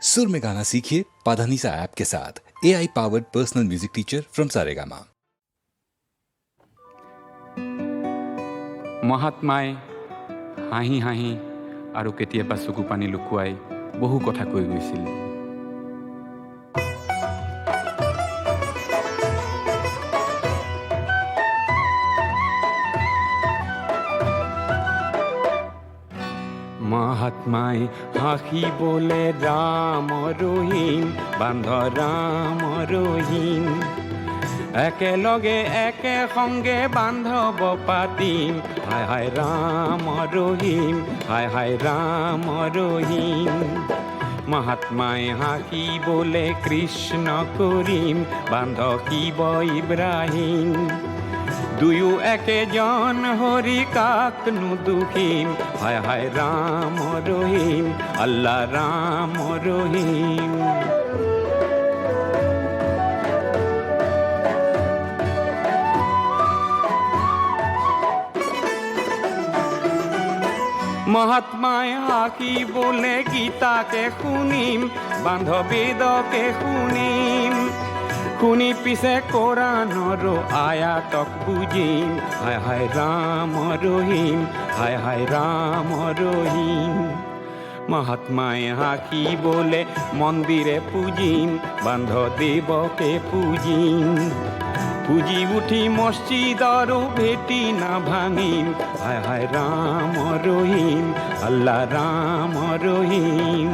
सुर में गाना सीखिए पाधानीसा ऐप के साथ। AI powered personal music teacher from Saregama. মহাত্মাই হাঁহি হাঁহি আৰু কেতিয়াবা চকু পানী লুকুৱাই বহু কথা কৈ গৈছিল। মহাত্মাই হাঁহিবলে ৰাম ৰহিম, বান্ধ ৰাম ৰহিম, একেলগে একে সংগে বান্ধৱ পাতিম, হায় হায় ৰাম ৰহিম, হায় হায় ৰাম ৰহিম। মহাত্মাই হাঁহিবলে কৃষ্ণ কৰিম, বান্ধ শিৱ ইব্ৰাহিম, দুয়ো একেজন হৰি কাকনো দুখিম, হায় হায় ৰাম ৰহিম, আল্লাহ ৰাম ৰহিম। মহাত্মাই হাঁহিবলে গীতাকে শুনিম, বান্ধ বেদকে শুনিম, শুনি পিছে কোৰাণৰ আয়াতক বুজিম, হায় হায় ৰাম ৰহিম, হায় হায় ৰাম ৰহিম। মহাত্মাই হাঁহিবলে মন্দিৰে পূজিম, বান্ধ দেৱকে পূজিম, পুজি উঠি মছজিদৰ ভেটি না ভাঙিম, হায় হায় ৰাম ৰহিম, আল্লাহ ৰাম ৰহিম।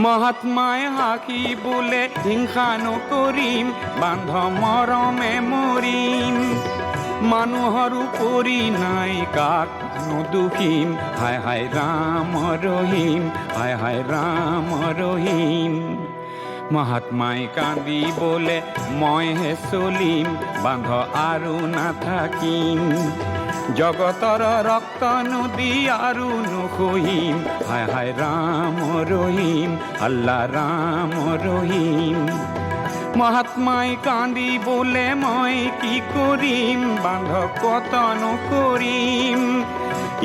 মহাত্মাই হাঁহিবলে হিংসা নকৰিম, বান্ধ মৰমে মৰিম, মানুহৰো কৰি নাই কাক দুখিম, হায় হায় ৰাম ৰহিম, হায় হায় ৰাম ৰহিম। মহাত্মাই কান্দিবলে মইহে চলিম, বান্ধ আৰু নাথাকিম, জগতৰ ৰক্ত নদী আৰু নখহিম, হায় হায় ৰাম ৰহিম, আল্লাহ ৰাম ৰহিম। মহাত্মাই কান্দিবলে মই কি কৰিম, বান্ধ কতন কৰিম,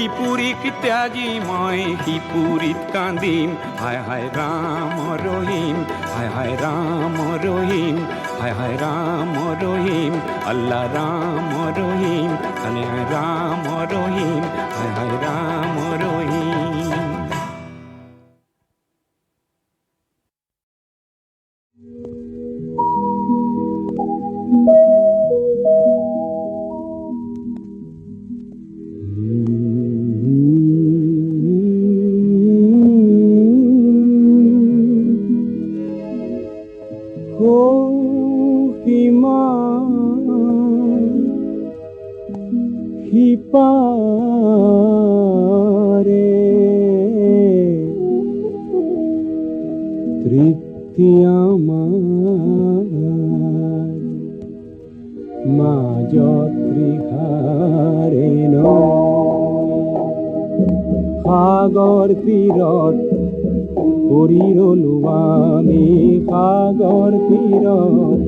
ইপুৰীক ত্যাগি মই সিপুৰীত কান্দিম, হায় হায় ৰাম ৰহিম, হায় হায় ৰাম ৰহিম, হায় হায় ৰাম ৰহিম, আল্লাহ ৰাম ৰহিম, হায় হায় ৰাম ৰহিম, হায় হায় ৰাম ৰহিম। তৃপ্তি আমাৰ মাজ ত্ৰিহাৰে সাগৰ তীৰত পৰি ৰলো আমি, সাগৰ তীৰত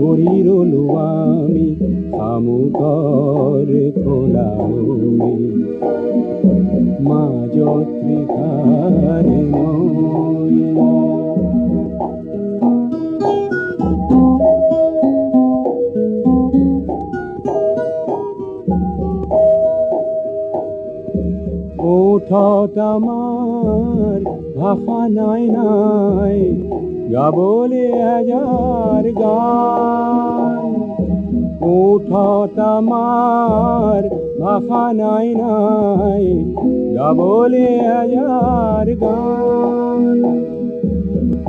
পৰি ৰলো আমি, সামুকৰ খোলামি মাজ ত্ৰিহাৰে ওঠত আমার ভাষা নাই নাই, গাবলে হাজার গান, ওঠত আমার ভাষা নাই নাই, গাবলে হাজার গান।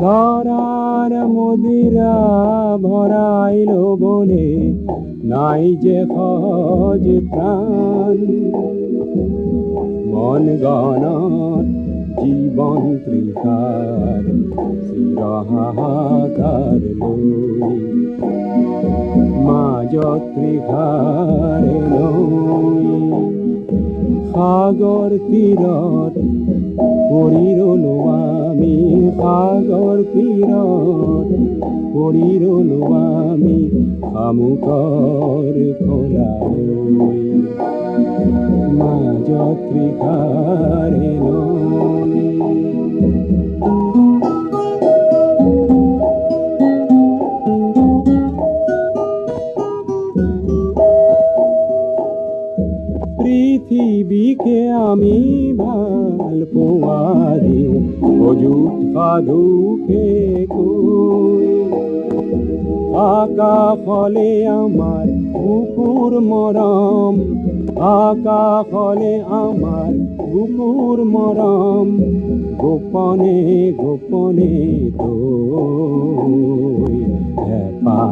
ধরার মদিরা ভরাইল বলে নাই যে সহজ প্রাণ, মন গণত জীবন ত্ৰিষাৰ চিৰহাহাকাৰ লৈ, মাজত ত্ৰিষাৰে লৈ সাগৰ তীৰত পৰি ৰলো আমি সাগৰ তীৰত, পৰি ৰলো আমি শামুকৰ খোলাই, মাজত ত্ৰিষাৰে নৈ। পৃথিৱীকে আমি ভাল পোৱা দিওঁ অযুত সাধুকে কৈ, আকাশলে আমাৰ বুকুৰ মৰম, আকাশলে আমাৰ বুকুৰ মৰম, গোপনে গোপনে তৈ হেঁপাহ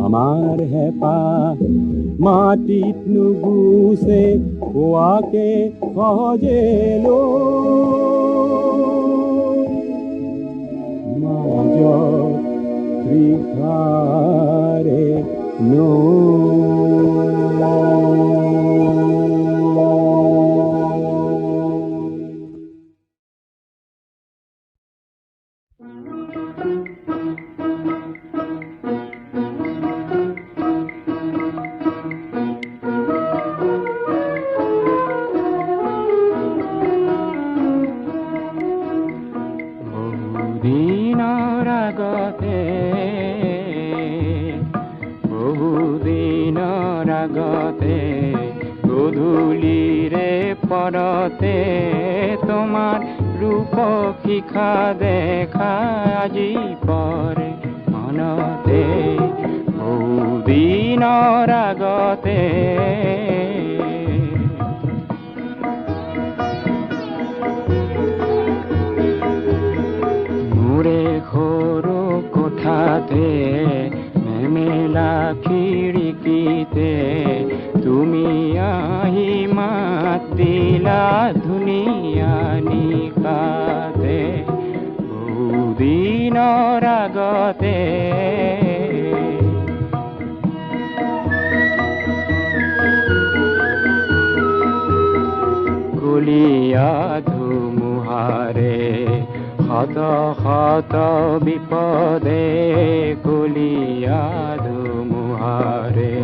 আমাৰ হেঁপাহ মাটিত নুগুচে পোৱাকে সহজে লৈ, মাজত ত্ৰিষাৰে নৈ। বহুদিনৰ আগতে, বহুদিনৰ আগতে গধূলিৰে পৰতে তোমাৰ ৰূপক শিখা দেখা আজি পৰে মনতে, বহুদিনৰ আগতে। মোৰে সৰু কোঠাতে নেমেলা খিৰিকীতে তুমি আহি মাত দিলা ধুনীয়া নিশাতে, বহুদিনৰ আগতে। কলীয়া ধুমুহাৰে শত শত বিপদে, কলীয়া ধুমুহাৰে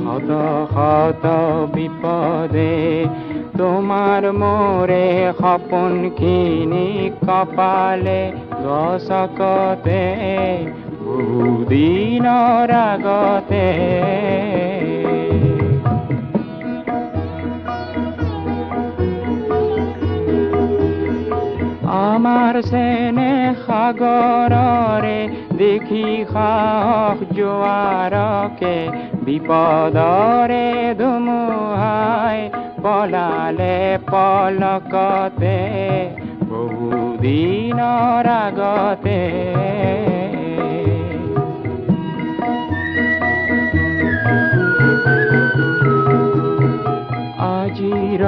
শত শত বিপদে তোমাৰ মোৰে সপোনখিনি কপালে গছকতে, বহুদিনৰ আগতে। আমাৰ চেনেহ সাগৰৰে দেখি সাহস জোৱাৰকে, বিপদৰে ধুমুহাই পলালে পলকতে, বহুদিনৰ আগতে। আজিৰ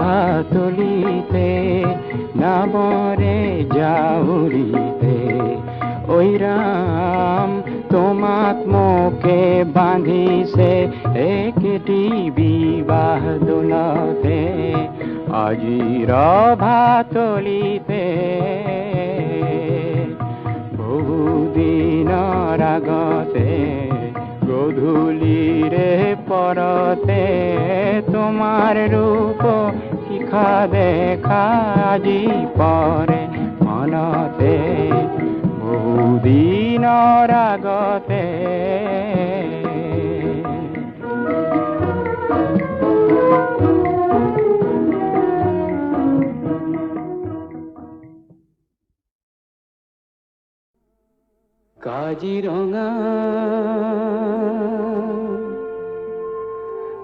ভাতলিতে নামৰে জাউৰিতে, ঐ ৰাম তোমাক মোকে বান্ধিছে একেটি বিবাহ দোলতে, আজিৰ ভাতলিতে বহুদিনৰ আগতে, গধূলিৰে পৰতে তোমাৰ ৰূপ শিখা দেখা আজি পৰে মনতে, বহুদিনৰ আগতে। কাজিৰঙা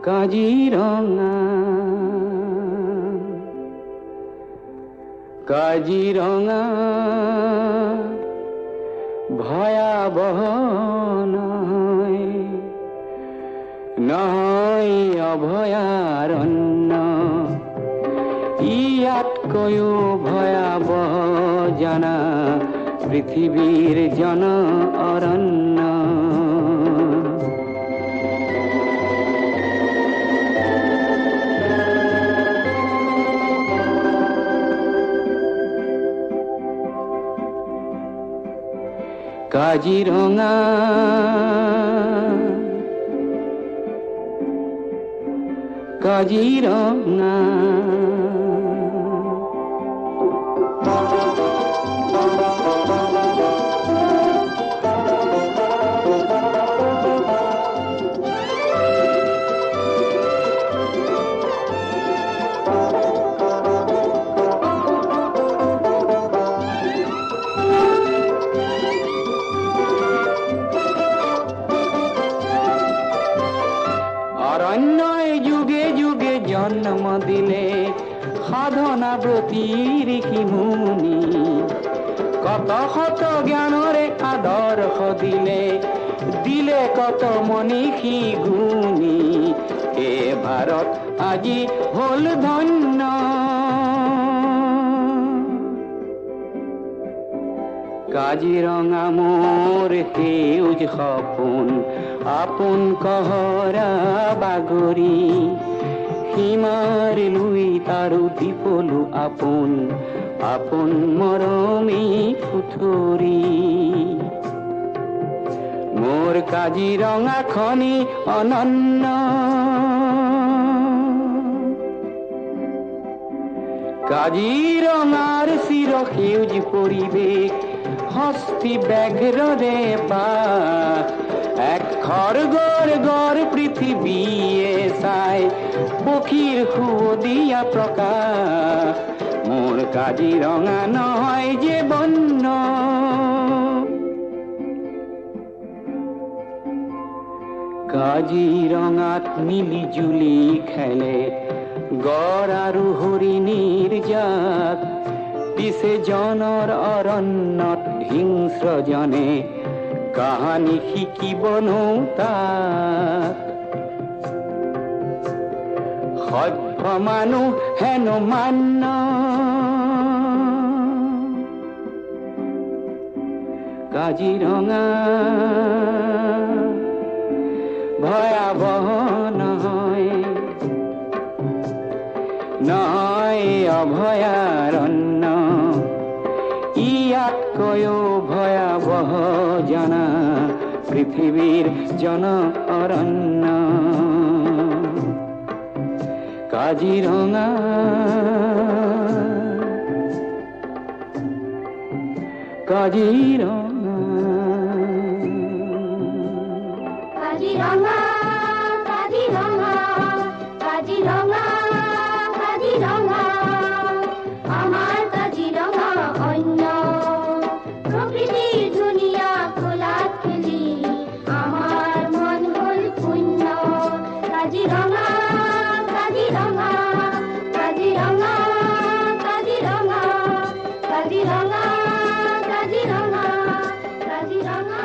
কাজিৰঙা কাজিৰঙা ভয়াবহ নহয়, নহয় অভয়াৰণ্য, ইয়াতকৈও ভয়াবহ জানা পৃথিৱীৰ জন অৰণ্য। কাজিরঙা কাজিরঙা অরণ্যয় যুগে যুগে জন্ম দিলে সাধনা ব্রতীর কি মুনি কত শত জ্ঞানরে আদর্শ দিলে দিলে কত মনীষী গুণী এ ভাৰত আজি হল ধন্য কাজিৰঙা মোৰ সেউজ সপোন আপোন কহৰা বাগৰি সীমাৰ লুই তাৰো দীপলো আপোন আপোন মৰমী কুঠৰি মোৰ কাজিৰঙাখনি অনন্য কাজিৰঙাৰ চিৰ সেউজ পৰিৱেশ হস্তি ব্যাঘ্ৰৰে বাস এক খড়গৰ গড় পৃথিৱীয়ে চাই পক্ষীৰ সুৱদীয়া প্ৰকাশ মোৰ কাজিৰঙা নহয় যে বন্য কাজিৰঙাত মিলি জুলি খেলে গড় আৰু হৰিণীৰ জাক পিছে জনৰ অৰণ্যত হিংস্ৰজনে কাহানী শিকিবনো তাক সভ্য মানুহ হেনো মান্য কাজিৰঙা ভয়াবহ নহয় নহয় অভয়াৰণ্য ইয়াতকৈও ভয়াবহ জনা পৃথিৱীৰ জন অৰণ্য কাজিৰঙা কাজিৰঙা কাজিৰঙা কাজিৰঙা কাজিৰঙা কাজিৰঙা আমাৰ কাজিৰঙা অন্য প্ৰকৃতিৰ ধুনীয়া খোলাত খেলি আমাৰ মন হ'ল পুণ্য কাজিৰঙা কাজিৰঙা কাজিৰঙা কাজিৰঙা কাজিৰঙা কাজিৰঙা কাজিৰঙা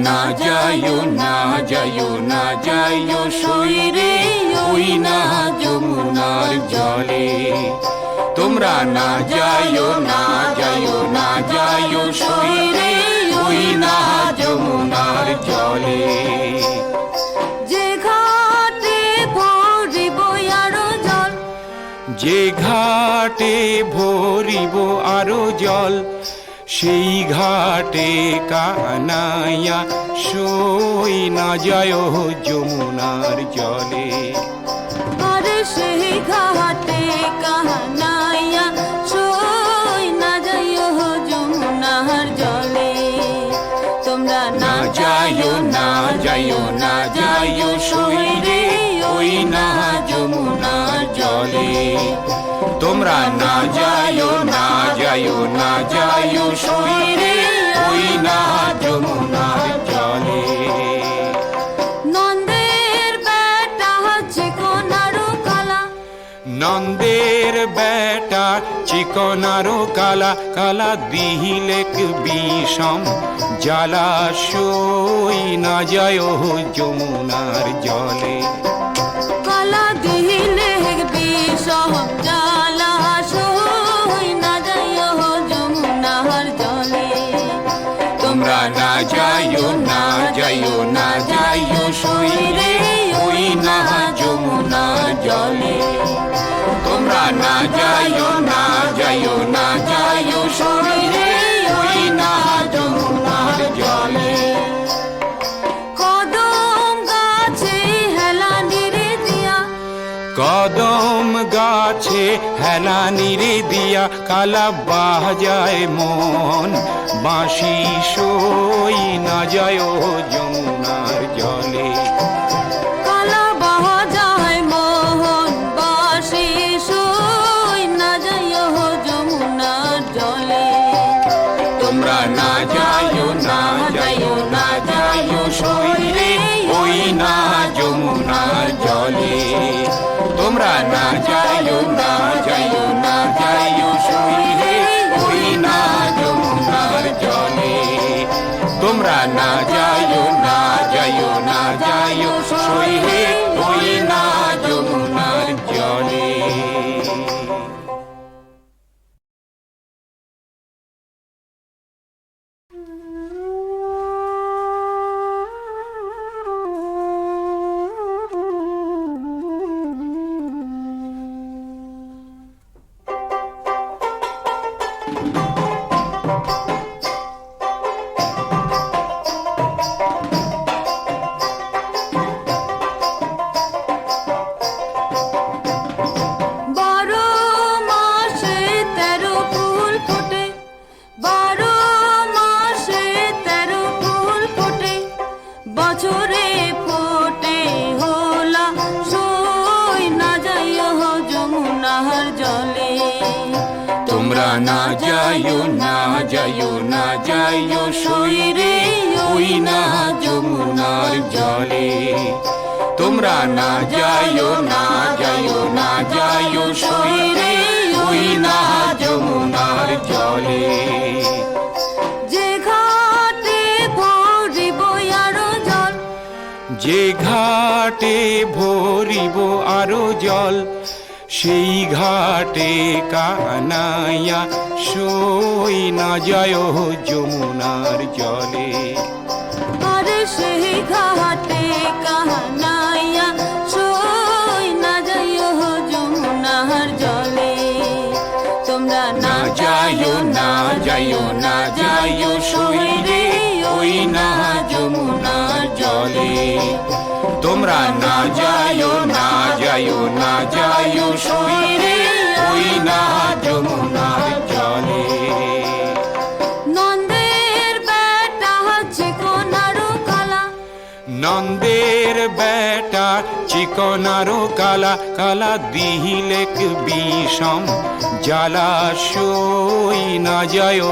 না যাইও না যাইও না যাইও সইরে ওই না যমুনার জলে তোমরা না যাইও না যাইও না যাইও সইরে ওই না যমুনার জলে যে ঘাটে ভরিব আরো জল যে ঘাটে ভরিব আরো জল সেই ঘাটে কানাইয়া সই না যায় যমুনার জলে আরে সেই ঘাটে কানাইয়া সই না যায় যমুনার জলে তোমরা না যাইও না যাইও না যাইও সই রে ওই না যমুনার জলে তোমরা না যাইও না যাইও না যাইও সই রে ওই না যমুনার জলে নন্দের বেটা চিকনারো কালা নন্দের বেটা চিকনারো কালা কালা দিহিলেক বিষম জলাশয় না যায় যমুনার জলে কালা দিলে বিষম জলাশয় না যাইও যমুনার জলে তোমরা না যাইও না যাইও না যাইও সই রে ওই না যমুনার জলে তোমরা না যাইও না যাইও না যাইও সই রে ওই না যমুনার জলে কদম গাছে হেলানির দিয়া কদম গাছে হেলানি রে দিয়া কালা বাজায় মন বাঁশি সই না যায় যমুনার জলে কালা বাজায় মোহন বাসি সই না যাইও যমুনার জলে তোমরা না যাইও না যাইও না যাইও সই রে ওই না যমুনার জলে তোমরা না যাইও না যাইও না যাইও সই রে ওই না যমুনার জলে তোমরা না যাইও না যাইও না যাইও সই রে ওই না যমুনার জলে বারো মাসে 13 ফুল ফোটে 12 মাসে 13 ফুল ফোটে বছরে ফোটে হোলা সই না যাইও যমুনার জলে তোমরা না যাইও না যাইও না যাইও সই রে ওই না যমুনার জলে তোমরা না যাইও না যাইও না যাইও সই রে ওই না যমুনার জলে যে ঘাটে ভরিব আরো জল যে ঘাটে ভরিব আরো জল সেই ঘাটে কানাইয়া সই না যায় যমুনার জলে আরে সেই ঘাটে কাহানাইয়া সই না যাইও যমুনার জলে তোমরা না যাইও না যাইও না যাইও সই রে ওই না যমুনার জলে তোমরা না যাইও না যাইও না যাইও সই রে ওই না যমুনার জলে নন্দের বেটা চিকনারো কালা নন্দের বেটা চিকনারো কালা কালা দিহিলেক বিষম জলাশয় না যায়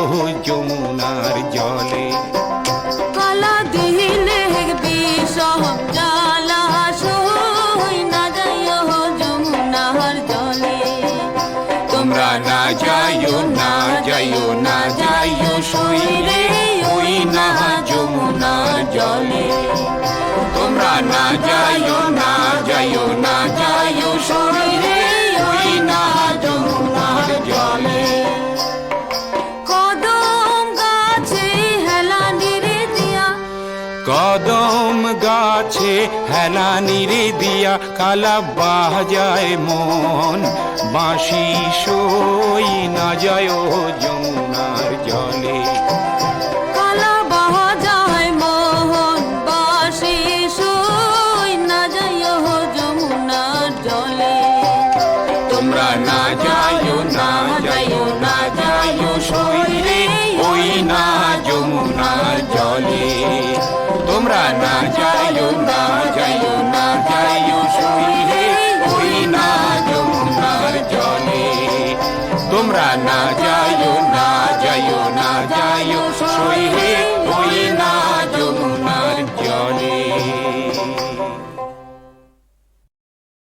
যমুনার জলে কালা দিলে বিষম জলাশয় না যাইও যমুনার জলে তোমরা না যাইও না যাইও না যাইও সই রে ওই না যমুনার জলে তোমরা না যাইও না যাইও না যাইও সই রে ওই না যমুনার জলে কদম গাছে হেলানির দিয়া কদম গাছে হেলানি রে দিয়া কালা বাজায় মন বাঁশি সই না যায় যমুনার জলে কালা বাজায় মোহন বাসি সই না যাইও যমুনার জলে তোমরা না যাইও না যাইও না যাইও সই রে ওই না যমুনার জলে তোমরা না যাইও না যাইও না যাইও সই রে ওই না যমুনার জলে তোমরা না না যাইও না যাইও না যাইও সই হে